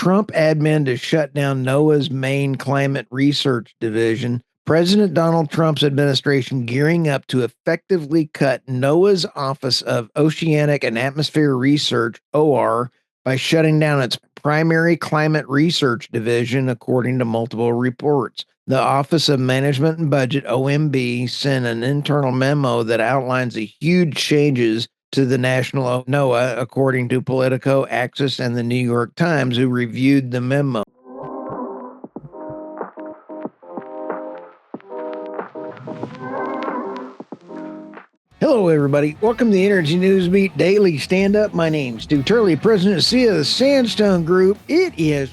Trump admin to shut down NOAA's main climate research division. President Donald Trump's administration gearing up to effectively cut NOAA's Office of Oceanic and Atmospheric Research, OR, by shutting down its primary climate research division, according to multiple reports. The Office of Management and Budget, OMB, sent an internal memo that outlines the huge changes to the national NOAA, according to Politico, Axis, and the New York Times, who reviewed the memo. Hello, everybody. Welcome to the Energy News Beat Daily Stand-Up. My name's Stuart Turley, President and CEO of the Sandstone Group. It is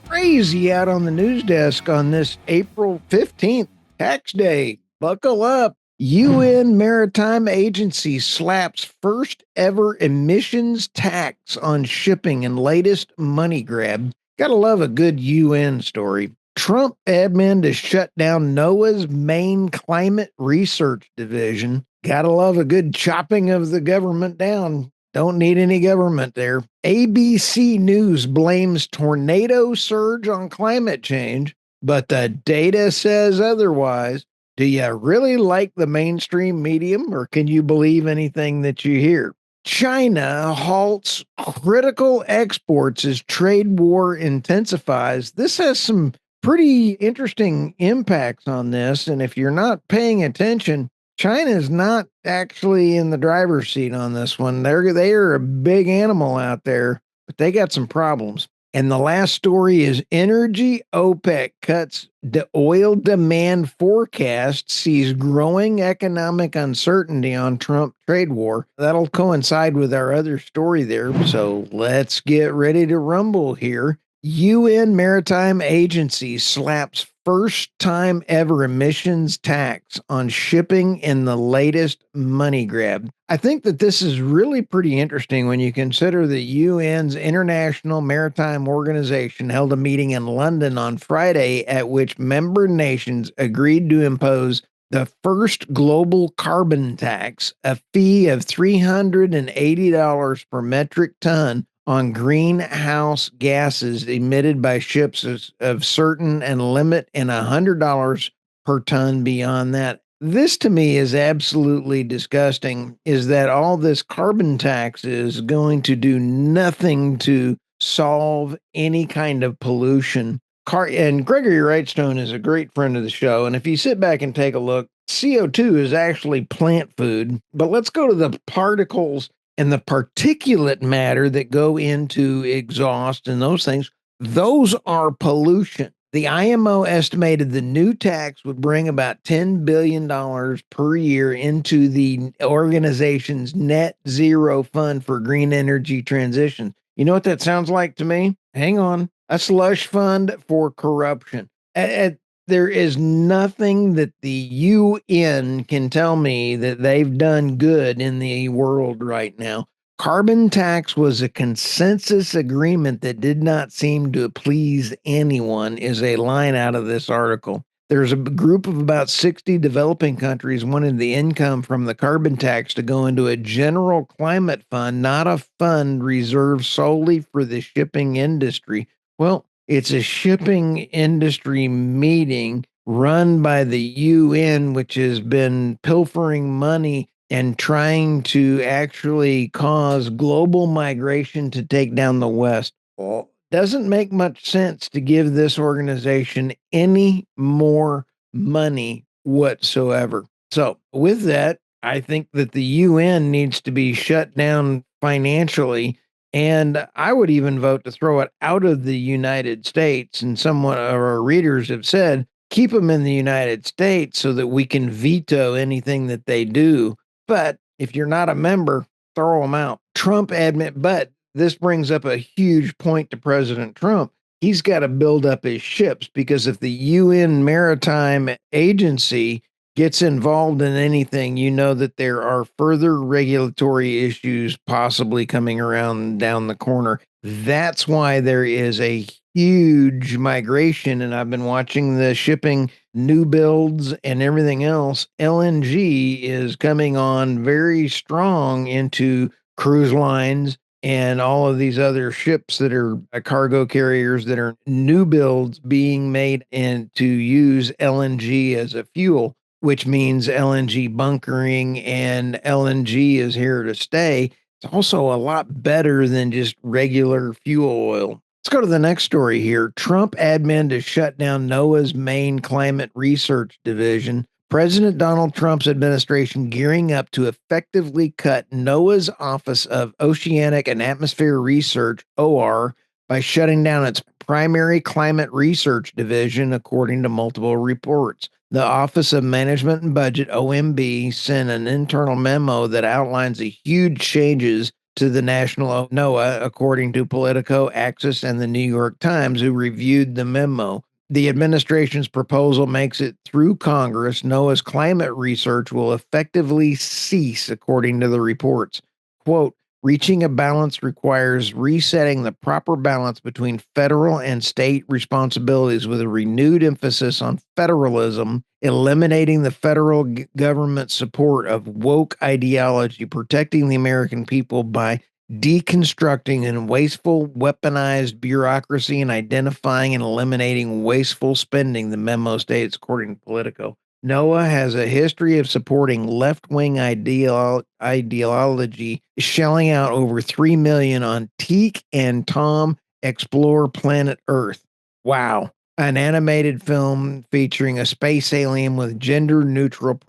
crazy out on the news desk on this April 15th, tax day. Buckle up. UN Maritime Agency slaps first ever emissions tax on shipping and latest money grab. Gotta love a good UN story. Trump admin to shut down NOAA's main climate research division. Gotta love a good chopping of the government down. Don't need any government there. ABC News blames tornado surge on climate change, but the data says otherwise. Do you really like the mainstream medium, or can you believe anything that you hear? China halts critical exports as trade war intensifies. This has some pretty interesting impacts on this, and if you're not paying attention, China is not actually in the driver's seat on this one. They are a big animal out there, but they got some problems. And the last story is energy. OPEC cuts the oil demand forecast, sees growing economic uncertainty on Trump trade war. That'll coincide with our other story there. So let's get ready to rumble here. UN Maritime Agency slaps first time ever emissions tax on shipping in the latest money grab. I think that this is really pretty interesting when you consider the UN's International Maritime Organization held a meeting in London on Friday at which member nations agreed to impose the first global carbon tax, a fee of $380 per metric ton on greenhouse gases emitted by ships of certain and limit and $100 per ton beyond that. This to me is absolutely disgusting, is that all this carbon tax is going to do nothing to solve any kind of pollution. And Gregory Wrightstone is a great friend of the show. And if you sit back and take a look, CO2 is actually plant food. But let's go to the particles and the particulate matter that go into exhaust and those things. Those are pollution. The IMO estimated the new tax would bring about $10 billion per year into the organization's net zero fund for green energy transition. You know what that sounds like to me? Hang on. A slush fund for corruption. There is nothing that the UN can tell me that they've done good in the world right now. Carbon tax was a consensus agreement that did not seem to please anyone, is a line out of this article. There's a group of about 60 developing countries wanted the income from the carbon tax to go into a general climate fund, not a fund reserved solely for the shipping industry. Well, it's a shipping industry meeting run by the UN, which has been pilfering money and trying to actually cause global migration to take down the West. Well, doesn't make much sense to give this organization any more money whatsoever. So with that, I think that the UN needs to be shut down financially. And I would even vote to throw it out of the United States. And some of our readers have said, keep them in the United States so that we can veto anything that they do. But if you're not a member, throw them out. Trump but this brings up a huge point to President Trump. He's got to build up his ships, because if the UN Maritime Agency gets involved in anything, you know that there are further regulatory issues possibly coming around down the corner. That's why there is a huge migration, and I've been watching the shipping new builds and everything else. LNG is coming on very strong into cruise lines and all of these other ships that are cargo carriers that are new builds being made and to use LNG as a fuel, which means LNG bunkering, and LNG is here to stay. It's also a lot better than just regular fuel oil. Let's go to the next story here. Trump admin to shut down NOAA's main climate research division. President Donald Trump's administration gearing up to effectively cut NOAA's Office of Oceanic and Atmosphere Research, OR, by shutting down its primary climate research division, according to multiple reports. The Office of Management and Budget, OMB, sent an internal memo that outlines the huge changes to the national NOAA, according to Politico, Axis, and the New York Times, who reviewed the memo. The administration's proposal makes it through Congress. NOAA's climate research will effectively cease, according to the reports. Quote, reaching a balance requires resetting the proper balance between federal and state responsibilities with a renewed emphasis on federalism, eliminating the federal government support of woke ideology, protecting the American people by deconstructing and wasteful weaponized bureaucracy, and identifying and eliminating wasteful spending, the memo states, according to Politico. NOAA has a history of supporting left-wing ideology, shelling out over $3 million on Teak and Tom Explore Planet Earth. Wow. An animated film featuring a space alien with gender-neutral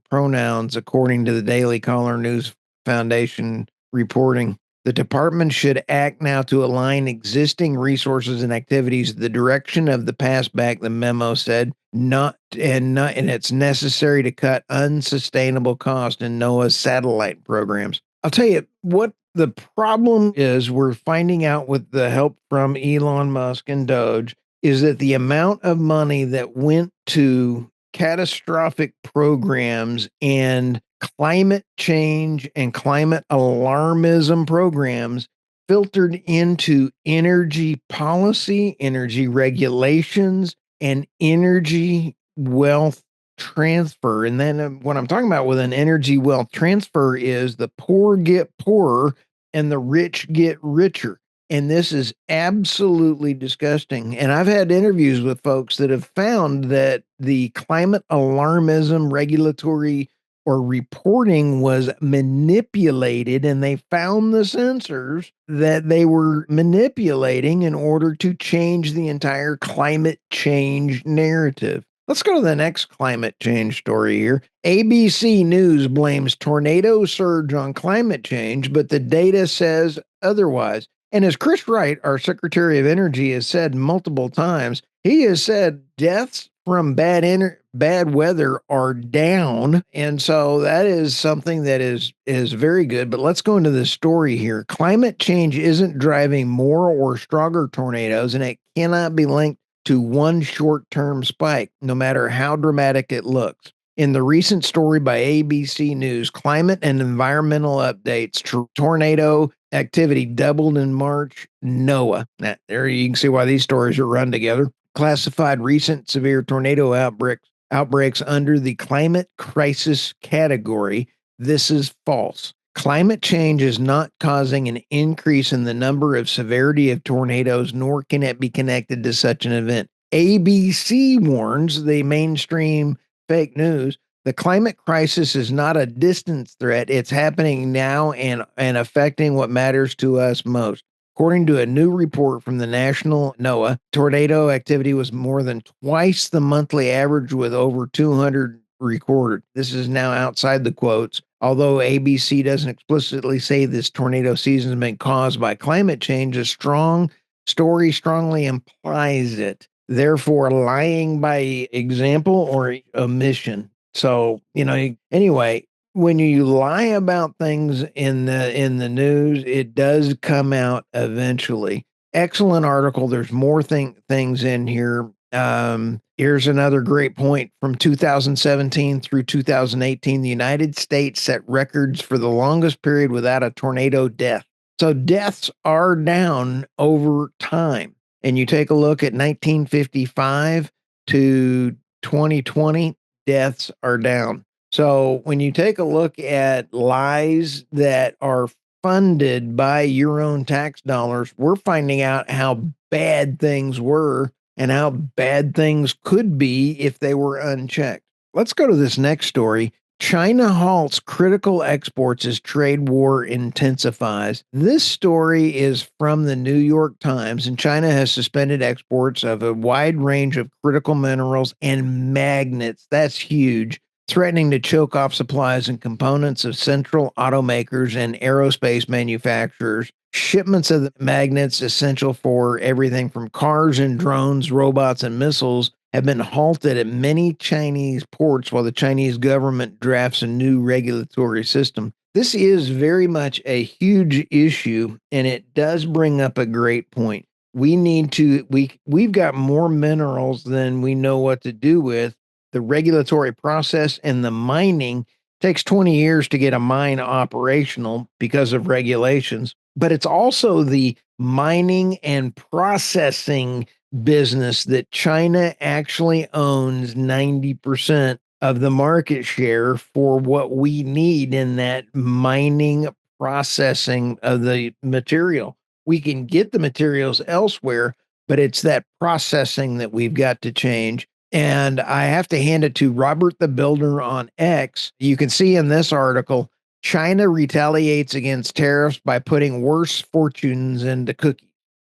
pronouns, according to the Daily Caller News Foundation reporting. The department should act now to align existing resources and activities the direction of the past back, the memo said, and it's necessary to cut unsustainable cost in NOAA's satellite programs. I'll tell you what the problem is, we're finding out with the help from Elon Musk and Doge, is that the amount of money that went to catastrophic programs and climate change and climate alarmism programs filtered into energy policy, energy regulations, and energy wealth transfer. And then what I'm talking about with an energy wealth transfer is the poor get poorer and the rich get richer. And this is absolutely disgusting. And I've had interviews with folks that have found that the climate alarmism regulatory or reporting was manipulated, and they found the sensors that they were manipulating in order to change the entire climate change narrative. Let's go to the next climate change story here. ABC News blames tornado surge on climate change, but the data says otherwise. And as Chris Wright, our Secretary of Energy, has said multiple times, he has said deaths from bad weather are down. And so that is something that is very good. But let's go into the story here. Climate change isn't driving more or stronger tornadoes, and it cannot be linked to one short-term spike, no matter how dramatic it looks. In the recent story by ABC News, climate and environmental updates, tornado activity doubled in March. NOAA. Now, there you can see why these stories are run together. Classified recent severe tornado outbreaks under the climate crisis category. This is false. Climate change is not causing an increase in the number of severity of tornadoes, nor can it be connected to such an event. ABC warns, the mainstream fake news, the climate crisis is not a distant threat. It's happening now and affecting what matters to us most. According to a new report from the national NOAA, tornado activity was more than twice the monthly average, with over 200 recorded. This is now outside the quotes. Although ABC doesn't explicitly say this tornado season has been caused by climate change, a strong story strongly implies it, therefore lying by example or omission. So, anyway, when you lie about things in the news, it does come out eventually. Excellent article. There's more things in here. Here's another great point. From 2017 through 2018, the United States set records for the longest period without a tornado death. So deaths are down over time. And you take a look at 1955 to 2020, deaths are down. So when you take a look at lies that are funded by your own tax dollars, we're finding out how bad things were and how bad things could be if they were unchecked. Let's go to this next story. China halts critical exports as trade war intensifies. This story is from the New York Times, and China has suspended exports of a wide range of critical minerals and magnets. That's huge, threatening to choke off supplies and components of central automakers and aerospace manufacturers. Shipments of the magnets essential for everything from cars and drones, robots, and missiles have been halted at many Chinese ports while the Chinese government drafts a new regulatory system. This is very much a huge issue, and it does bring up a great point. We've got more minerals than we know what to do with. The regulatory process and the mining takes 20 years to get a mine operational because of regulations, but it's also the mining and processing business that China actually owns 90% of the market share for what we need in that mining processing of the material. We can get the materials elsewhere, but it's that processing that we've got to change. And I have to hand it to Robert the Builder on X. You can see in this article, China retaliates against tariffs by putting worse fortunes into cookies.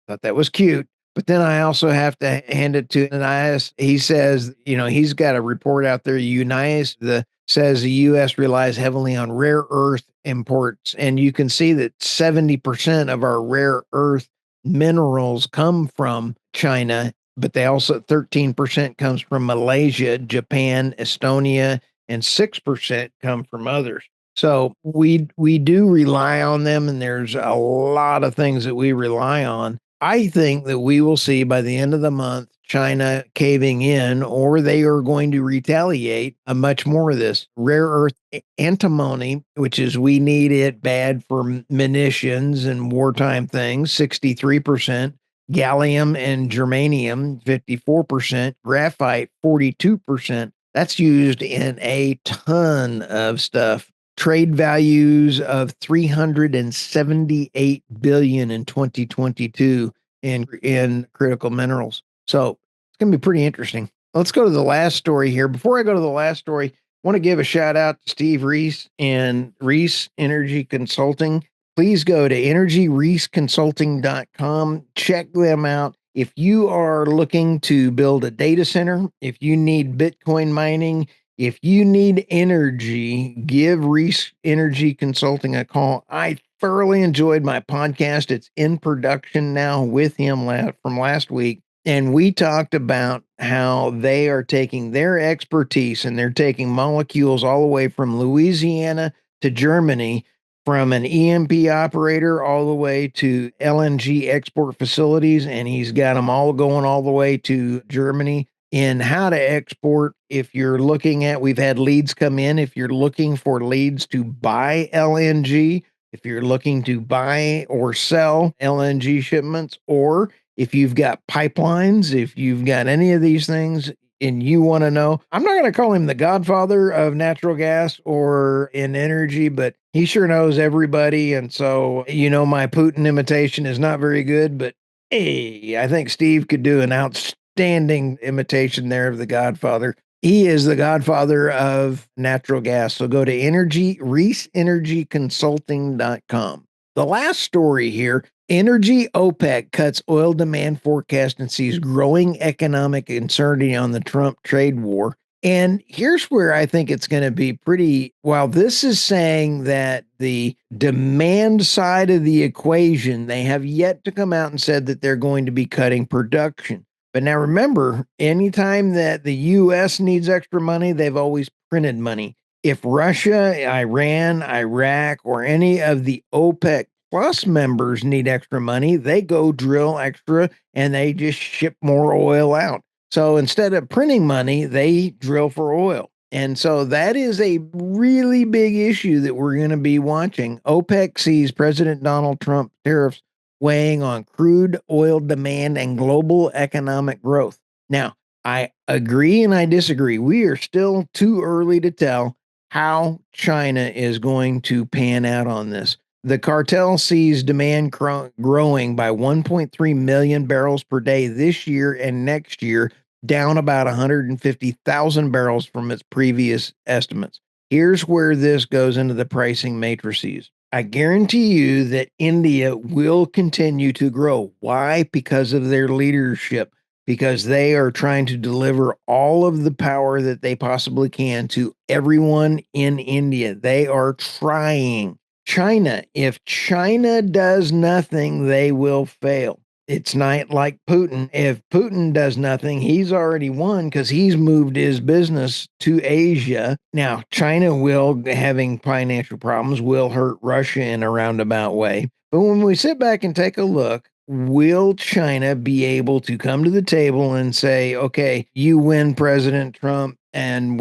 Thought that was cute. But then I also have to hand it to Ananias. He says, he's got a report out there. Says the U.S. relies heavily on rare earth imports. And you can see that 70% of our rare earth minerals come from China, but they also 13% comes from Malaysia, Japan, Estonia, and 6% come from others. So we do rely on them, and there's a lot of things that we rely on. I think that we will see by the end of the month China caving in, or they are going to retaliate much more of this. Rare earth antimony, which is we need it bad for munitions and wartime things, 63%. Gallium and germanium, 54%. Graphite, 42%. That's used in a ton of stuff. Trade values of 378 billion in 2022 in critical minerals. So it's going to be pretty interesting. Let's go to the last story here. Before I go to the last story, I want to give a shout out to Steve Reese and Reese Energy Consulting. Please go to energyreeseconsulting.com. Check them out. If you are looking to build a data center, if you need Bitcoin mining, if you need energy, give Reese Energy Consulting a call. I thoroughly enjoyed my podcast. It's in production now with him from last week. And we talked about how they are taking their expertise and they're taking molecules all the way from Louisiana to Germany, from an EMP operator all the way to LNG export facilities. And he's got them all going all the way to Germany in how to export. If you're looking at, we've had leads come in. If you're looking for leads to buy LNG, if you're looking to buy or sell LNG shipments, or if you've got pipelines, if you've got any of these things and you want to know, I'm not going to call him the godfather of natural gas or in energy, but he sure knows everybody. And so, my Putin imitation is not very good, but hey, I think Steve could do an outstanding imitation there of the godfather. He is the godfather of natural gas. So go to reeseenergyconsulting.com. The last story here, Energy OPEC cuts oil demand forecast and sees growing economic uncertainty on the Trump trade war. And here's where I think it's going to be pretty. While this is saying that the demand side of the equation, they have yet to come out and said that they're going to be cutting production. But now remember, anytime that the U.S. needs extra money, they've always printed money. If Russia, Iran, Iraq, or any of the OPEC Plus members need extra money, they go drill extra and they just ship more oil out. So instead of printing money, they drill for oil. And so that is a really big issue that we're going to be watching. OPEC sees President Donald Trump tariffs weighing on crude oil demand and global economic growth. Now, I agree and I disagree. We are still too early to tell how China is going to pan out on this. The cartel sees demand growing by 1.3 million barrels per day this year and next year, down about 150,000 barrels from its previous estimates. Here's where this goes into the pricing matrices. I guarantee you that India will continue to grow. Why? Because of their leadership, because they are trying to deliver all of the power that they possibly can to everyone in India. They are trying. China, if China does nothing, they will fail. It's not like Putin. If Putin does nothing, he's already won because he's moved his business to Asia. Now, China will, having financial problems, will hurt Russia in a roundabout way. But when we sit back and take a look, will China be able to come to the table and say, okay, you win, President Trump, and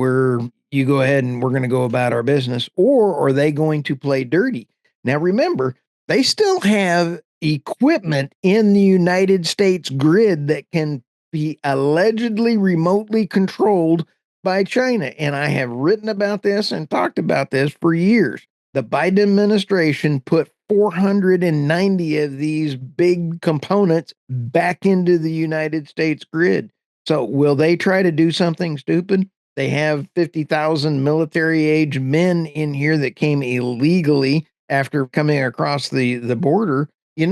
you go ahead and we're going to go about our business? Or are they going to play dirty? Now, remember, they still have equipment in the United States grid that can be allegedly remotely controlled by China. And I have written about this and talked about this for years. The Biden administration put 490 of these big components back into the United States grid. So will they try to do something stupid? They have 50,000 military age men in here that came illegally after coming across the border. You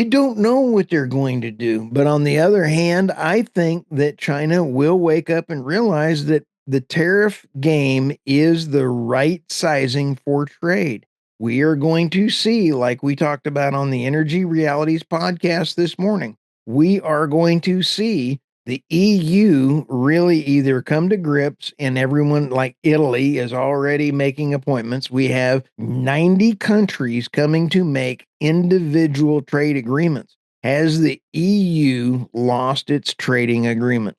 don't know what they're going to do. But on the other hand, I think that China will wake up and realize that the tariff game is the right sizing for trade. We are going to see, like we talked about on the Energy Realities podcast this morning, we are going to see the EU really either come to grips, and everyone like Italy is already making appointments. We have 90 countries coming to make individual trade agreements. Has the EU lost its trading agreement?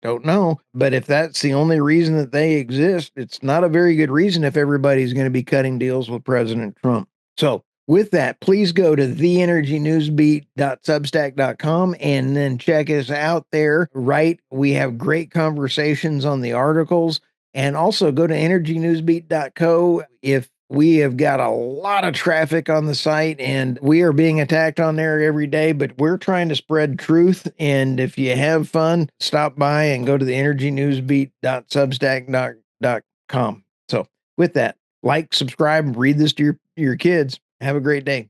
Don't know. But if that's the only reason that they exist, it's not a very good reason if everybody's going to be cutting deals with President Trump. So, with that, please go to theenergynewsbeat.substack.com and then check us out there. Right. We have great conversations on the articles, and also go to energynewsbeat.co. If we have got a lot of traffic on the site and we are being attacked on there every day, but we're trying to spread truth. And if you have fun, stop by and go to the energynewsbeat.substack.com. So with that, like, subscribe, read this to your kids. Have a great day.